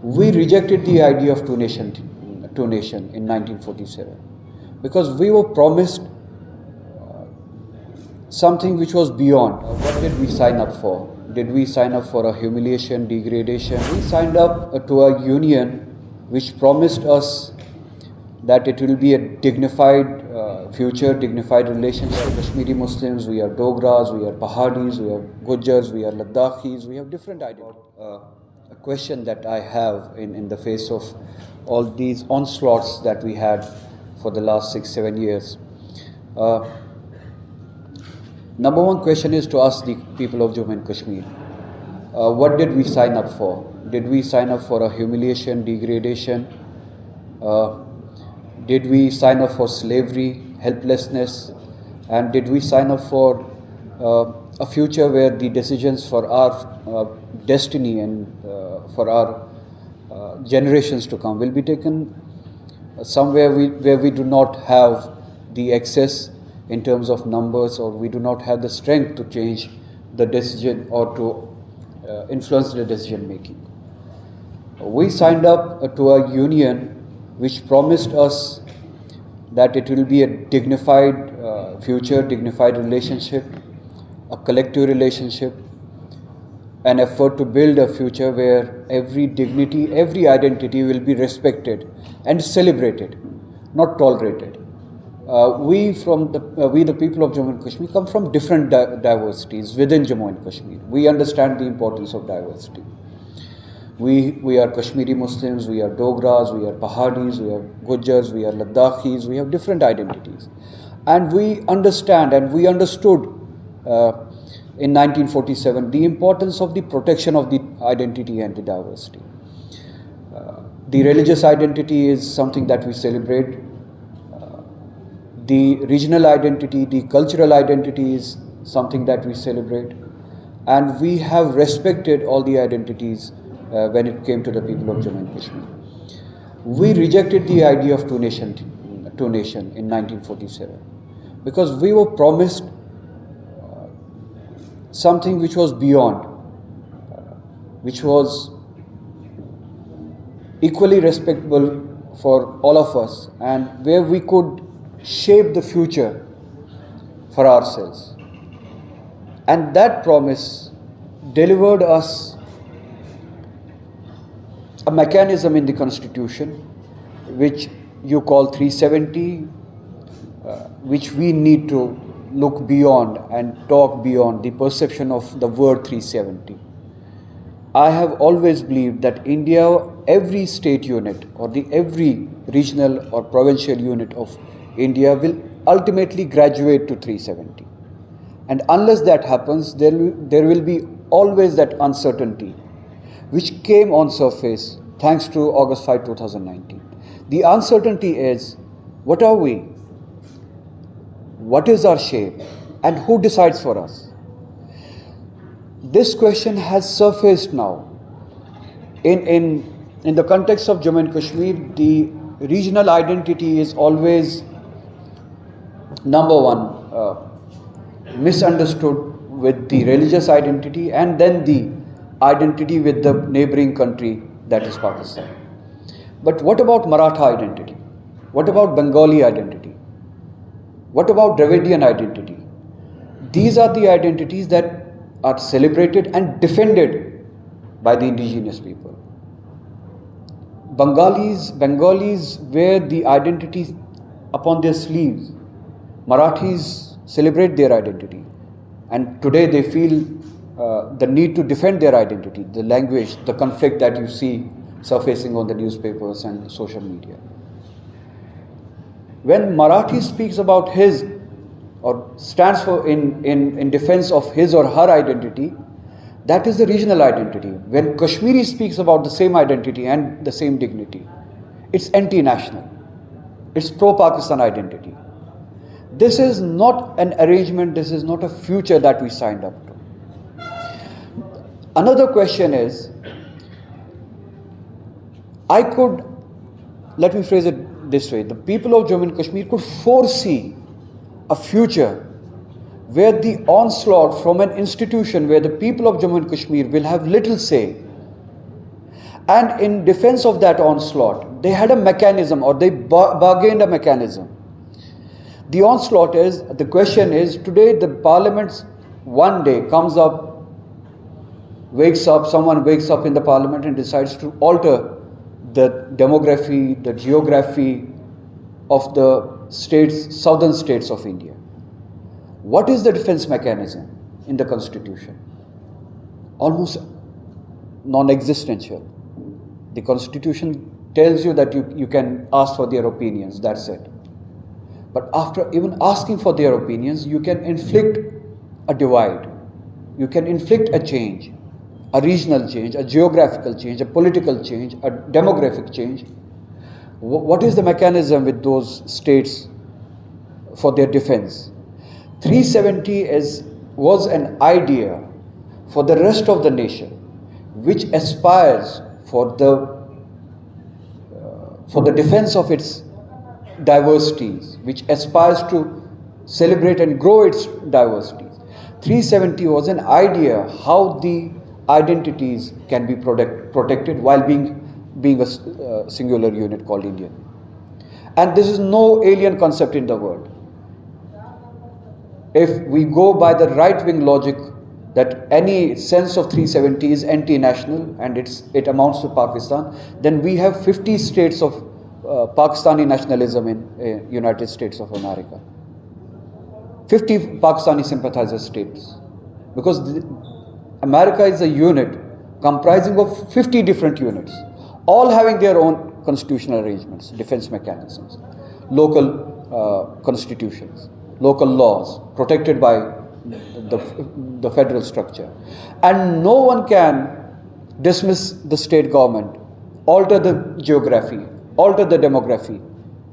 We rejected the idea of two nation in 1947 because we were promised something which was beyond. What did we sign up for? Did we sign up for a humiliation, degradation? We signed up to a union which promised us that it will be a dignified future, dignified relationship. Kashmiri Muslims, we are Dogras, we are Pahadis, we are Gujars, we are Ladakhis, we have different identities. A question that I have in the face of all these onslaughts that we had for the last 6-7 years. Number one question is to ask the people of Jammu and Kashmir, what did we sign up for? Did we sign up for a humiliation, degradation? Did we sign up for slavery, helplessness? And did we sign up for a future where the decisions for our destiny and for our generations to come will be taken somewhere where we do not have the access in terms of numbers, or we do not have the strength to change the decision or to influence the decision making? We signed up to a union which promised us that it will be a dignified future, dignified relationship, a collective relationship, an effort to build a future where every dignity, every identity will be respected and celebrated, not tolerated. We the people of Jammu and Kashmir come from different diversities within Jammu and Kashmir. We understand the importance of diversity. We are Kashmiri Muslims, we are Dogras, we are Pahadis, we are Gujars, we are Ladakhis, we have different identities. And we understand and we understood in 1947 the importance of the protection of the identity and the diversity. The religious identity is something that we celebrate. The regional identity, the cultural identity is something that we celebrate. And we have respected all the identities when it came to the people of Jammu and Kashmir. We rejected the idea of two-nation in 1947 because we were promised something which was beyond, which was equally respectable for all of us, and where we could shape the future for ourselves. And that promise delivered us a mechanism in the Constitution which you call 370, which we need to look beyond and talk beyond the perception of the word 370. I have always believed that India, every state unit or every regional or provincial unit of India will ultimately graduate to 370. And unless that happens, there will be always that uncertainty which came on surface thanks to August 5, 2019. The uncertainty is, what are we? What is our shape? And who decides for us? This question has surfaced now. In the context of Jammu and Kashmir, the regional identity is always number one, misunderstood with the religious identity and then the identity with the neighboring country, that is Pakistan. But what about Maratha identity? What about Bengali identity? What about Dravidian identity? These are the identities that are celebrated and defended by the indigenous people. Bengalis wear the identity upon their sleeves. Marathis celebrate their identity. And today they feel the need to defend their identity, the language, the conflict that you see surfacing on the newspapers and social media. When Marathi speaks about his or stands for in defense of his or her identity, that is the regional identity. When Kashmiri speaks about the same identity and the same dignity, it's anti-national. It's pro-Pakistan identity. This is not an arrangement, this is not a future that we signed up to. Another question is, let me phrase it this way, the people of Jammu and Kashmir could foresee a future where the onslaught from an institution where the people of Jammu and Kashmir will have little say And in defense of that onslaught, they had a mechanism, or they bargained a mechanism. The onslaught is, the question is, today the parliament one day comes up, wakes up, someone wakes up in the parliament and decides to alter the demography, the geography of the states, southern states of India. What is the defense mechanism in the constitution? Almost non-existential. The constitution tells you that you can ask for their opinions, that's it. But after even asking for their opinions, you can inflict a divide. You can inflict a change, a regional change, a geographical change, a political change, a demographic change. What is the mechanism with those states for their defense? 370 was an idea for the rest of the nation, which aspires for the defense of its diversities, which aspires to celebrate and grow its diversities. 370 was an idea how the identities can be protected while being a singular unit called India. And this is no alien concept in the world. If we go by the right-wing logic that any sense of 370 is anti-national and it amounts to Pakistan, then we have 50 states of Pakistani nationalism in United States of America. 50 Pakistani sympathizer states. Because America is a unit comprising of 50 different units, all having their own constitutional arrangements, defense mechanisms, local constitutions, local laws protected by the federal structure. And no one can dismiss the state government, alter the geography, alter the demography,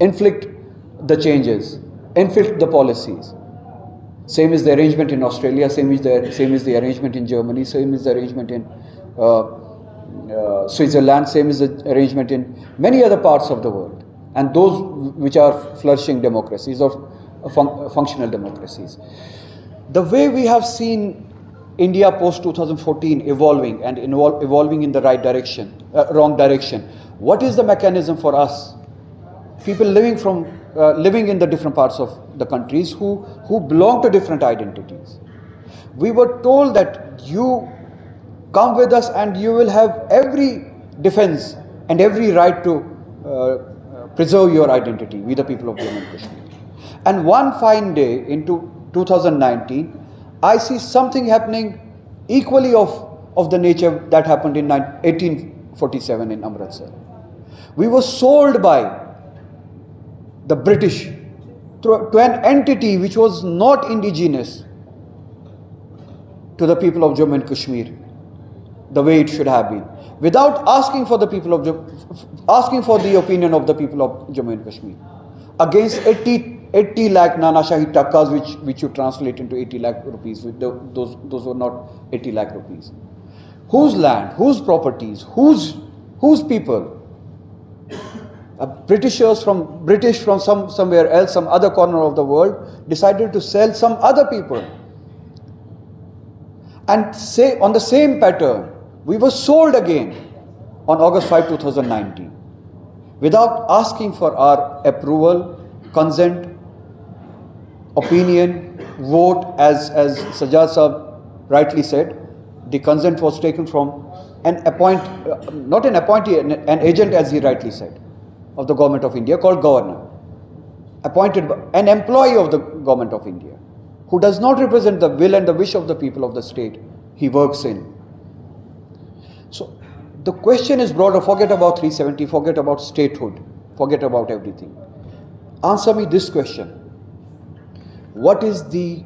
inflict the changes, inflict the policies. Same is the arrangement in Australia, same is the arrangement in Germany, same is the arrangement in Switzerland, same is the arrangement in many other parts of the world. And those which are flourishing democracies or functional democracies. The way we have seen India post-2014 evolving and evolving in the right direction, wrong direction, what is the mechanism for us, people living in the different parts of the countries who belong to different identities? We were told that you come with us and you will have every defense and every right to preserve your identity, we the people of Jammu and Kashmir. And one fine day into 2019, I see something happening equally of the nature that happened in 1847 in Amritsar. We were sold by the British to an entity which was not indigenous to the people of Jammu and Kashmir the way it should have been, without asking for the opinion of the people of Jammu and Kashmir, against 80 lakh Nanashahi Takkas, which you translate into 80 lakh rupees. Those were not 80 lakh rupees. Whose land, whose properties, whose people? British from somewhere else, some other corner of the world, decided to sell some other people. And say on the same pattern, we were sold again on August 5, 2019, without asking for our approval, consent, opinion, vote. As Sajjad Sahab rightly said, the consent was taken from an agent, as he rightly said, of the government of India, called governor, appointed by an employee of the government of India, who does not represent the will and the wish of the people of the state he works in. So the question is broader. Forget about 370, forget about statehood, forget about everything. Answer me this question: what is the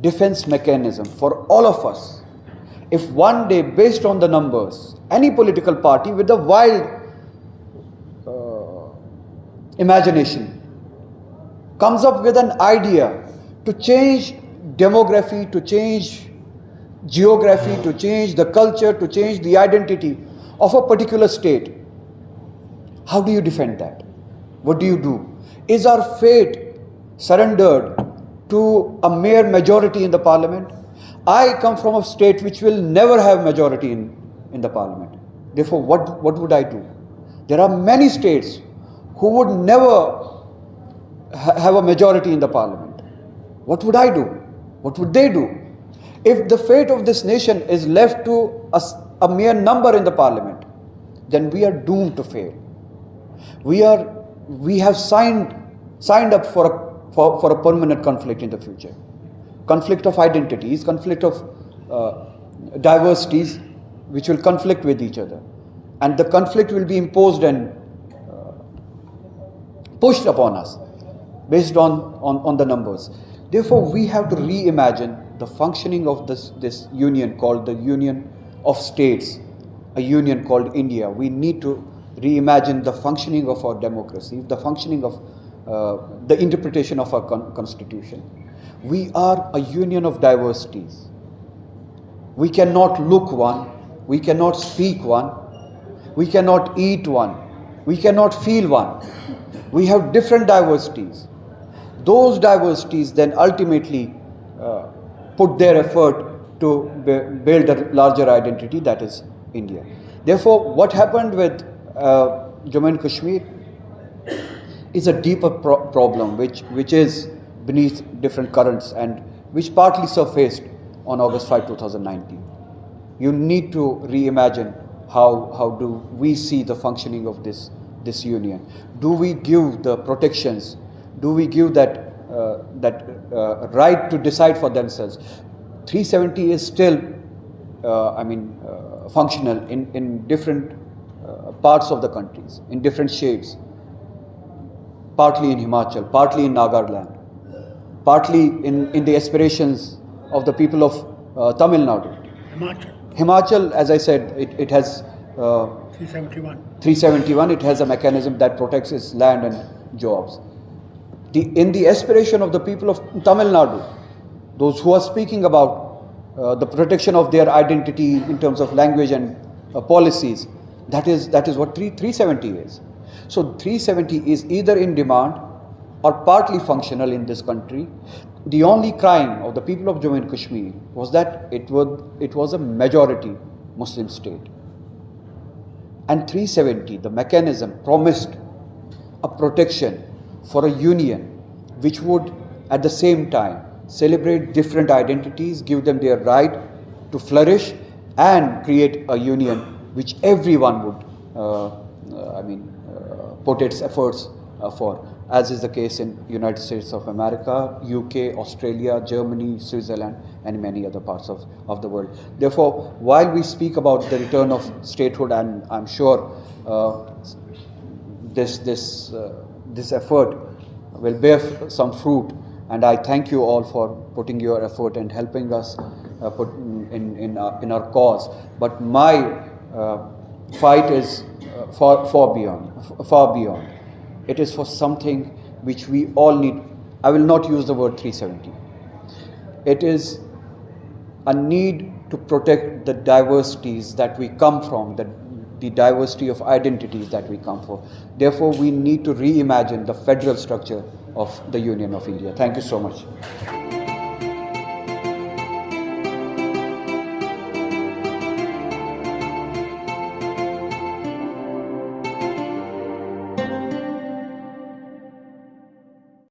defense mechanism for all of us if one day, based on the numbers, any political party with a wild imagination comes up with an idea to change demography, to change geography, to change the culture, to change the identity of a particular state? How do you defend that? What do you do? Is our fate surrendered to a mere majority in the parliament? I come from a state which will never have majority in the parliament. Therefore, what would I do? There are many states who would never have a majority in the parliament. What would I do? What would they do? If the fate of this nation is left to a mere number in the parliament, then we are doomed to fail. We have signed up for a permanent conflict in the future. Conflict of identities, conflict of diversities, which will conflict with each other. And the conflict will be imposed and pushed upon us based on the numbers. Therefore, we have to reimagine the functioning of this union called the Union of States, a union called India. We need to reimagine the functioning of our democracy, the functioning of the interpretation of our constitution. We are a union of diversities. We cannot look one, we cannot speak one, we cannot eat one, we cannot feel one. We have different diversities. Those diversities then ultimately put their effort to build a larger identity, that is India. Therefore, what happened with Jammu and Kashmir is a deeper problem which is beneath different currents and which partly surfaced on August 5, 2019. You need to reimagine how do we see the functioning of this union. Do we give the protections? Do we give that right to decide for themselves? 370 is still, functional in different parts of the countries, in different shades. Partly in Himachal, partly in Nagaland, partly in the aspirations of the people of Tamil Nadu. Himachal, as I said, it has 371. It has a mechanism that protects its land and jobs. In the aspiration of the people of Tamil Nadu, those who are speaking about the protection of their identity in terms of language and policies, that is what 370 is. So 370 is either in demand or partly functional in this country. The only crime of the people of Jammu and Kashmir was that it was a majority Muslim state. And 370, the mechanism, promised a protection for a union which would at the same time celebrate different identities, give them their right to flourish, and create a union which everyone would put its efforts for, as is the case in United States of America, UK, Australia, Germany, Switzerland, and many other parts of the world. Therefore, while we speak about the return of statehood, and I'm sure this effort will bear some fruit, and I thank you all for putting your effort and helping us put in our cause. But my fight is far beyond. It is for something which we all need. I will not use the word 370. It is a need to protect the diversities that we come from, the diversity of identities that we come from. Therefore, we need to reimagine the federal structure of the Union of India. Thank you so much.